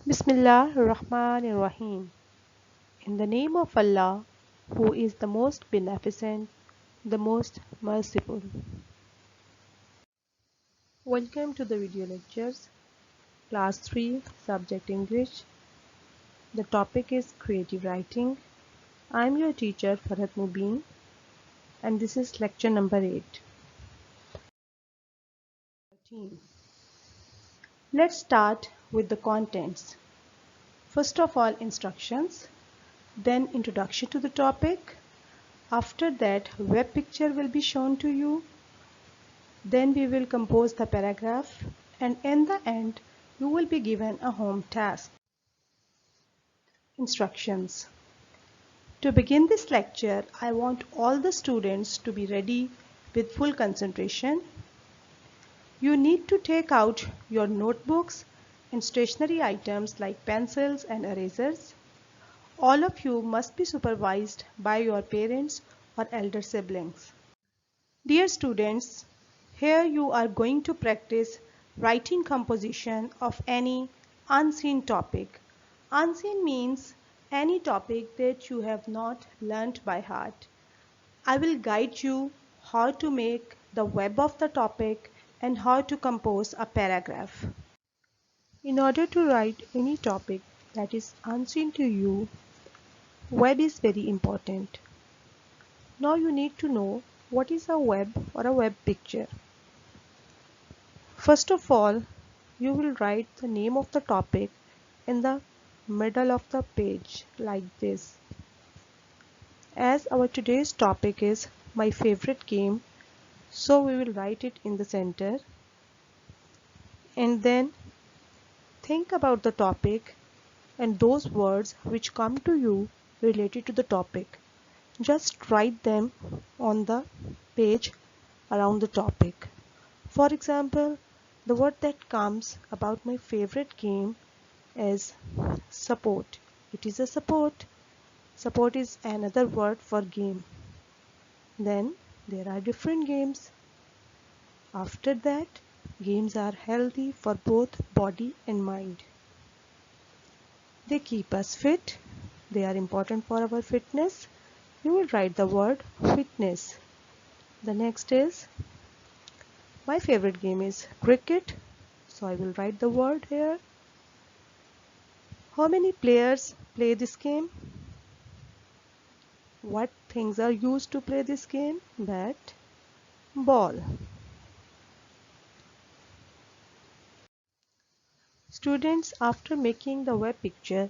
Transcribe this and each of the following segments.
Bismillah ar-Rahman ar-Rahim. In the name of Allah, who is the most beneficent, the most merciful. Welcome to the video lectures, Class 3, Subject English. The topic is Creative Writing. I am your teacher Farhat Mubin and this is lecture number 8. Let's start with the contents. First of all, instructions, then introduction to the topic. After that, web picture will be shown to you. Then we will compose the paragraph and in the end you will be given a home task. Instructions. To begin this lecture, I want all the students to be ready with full concentration. You need to take out your notebooks and stationery items like pencils and erasers. All of you must be supervised by your parents or elder siblings. Dear students, here you are going to practice writing composition of any unseen topic. Unseen means any topic that you have not learnt by heart. I will guide you how to make the web of the topic and how to compose a paragraph. In order to write any topic that is unseen to you, web is very important. Now you need to know what is a web or a web picture. First of all, you will write the name of the topic in the middle of the page like this. As our today's topic is my favorite game, so we will write it in the center. And then think about the topic and those words which come to you related to the topic. Just write them on the page around the topic. For example, the word that comes about my favorite game is support. It is a support. Support is another word for game. Then there are different games. After that, games are healthy for both body and mind. They keep us fit. They are important for our fitness. You will write the word fitness. The next is my favorite game is cricket. So I will write the word here. How many players play this game? What things are used to play this game? Bat, ball. Students, after making the web picture,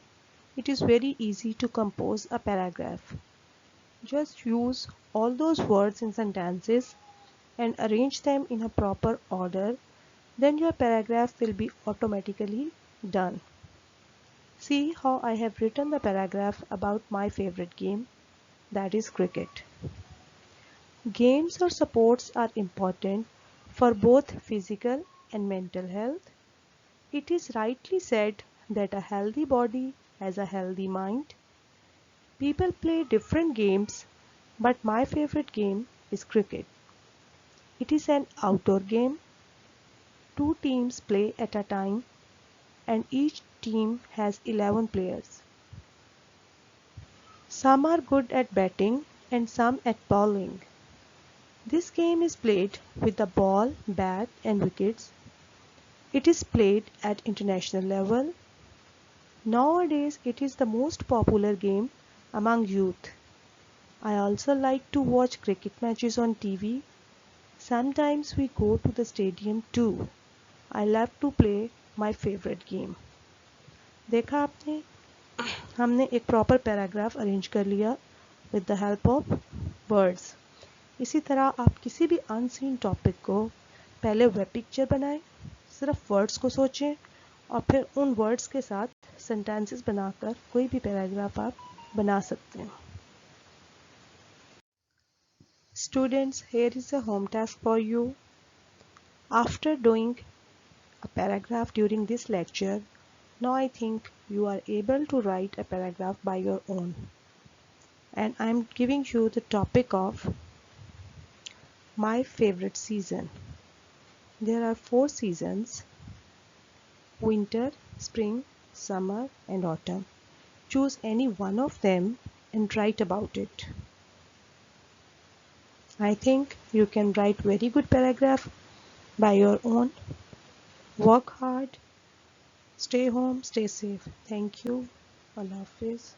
it is very easy to compose a paragraph. Just use all those words in sentences and arrange them in a proper order. Then your paragraph will be automatically done. See how I have written the paragraph about my favorite game, that is cricket. Games or sports are important for both physical and mental health. It is rightly said that a healthy body has a healthy mind. People play different games, but my favorite game is cricket. It is an outdoor game. Two teams play at a time and each team has 11 players. Some are good at batting and some at bowling. This game is played with a ball, bat and wickets. It is played at international level. Nowadays it is the most popular game among youth. I also like to watch cricket matches on TV. Sometimes we go to the stadium too. I love to play my favorite game. देखा आपने हमने एक proper paragraph arrange कर लिया with the help of words. इसी तरह आप किसी भी अनसीन टॉपिक को पहले वेब पिक्चर बनाएं, सिर्फ वर्ड्स को सोचें और फिर उन वर्ड्स के साथ सेंटेंसेस बनाकर कोई भी पैराग्राफ आप बना सकते हैं. Students, here is a home task for you. After doing a paragraph during this lecture, now I think you are able to write a paragraph by your own. And I am giving you the topic of my favorite season. There are 4 seasons: winter, spring, summer, and autumn. Choose any one of them and write about it. I think you can write very good paragraph by your own. Work hard, stay home, stay safe. Thank you. Allah Hafiz.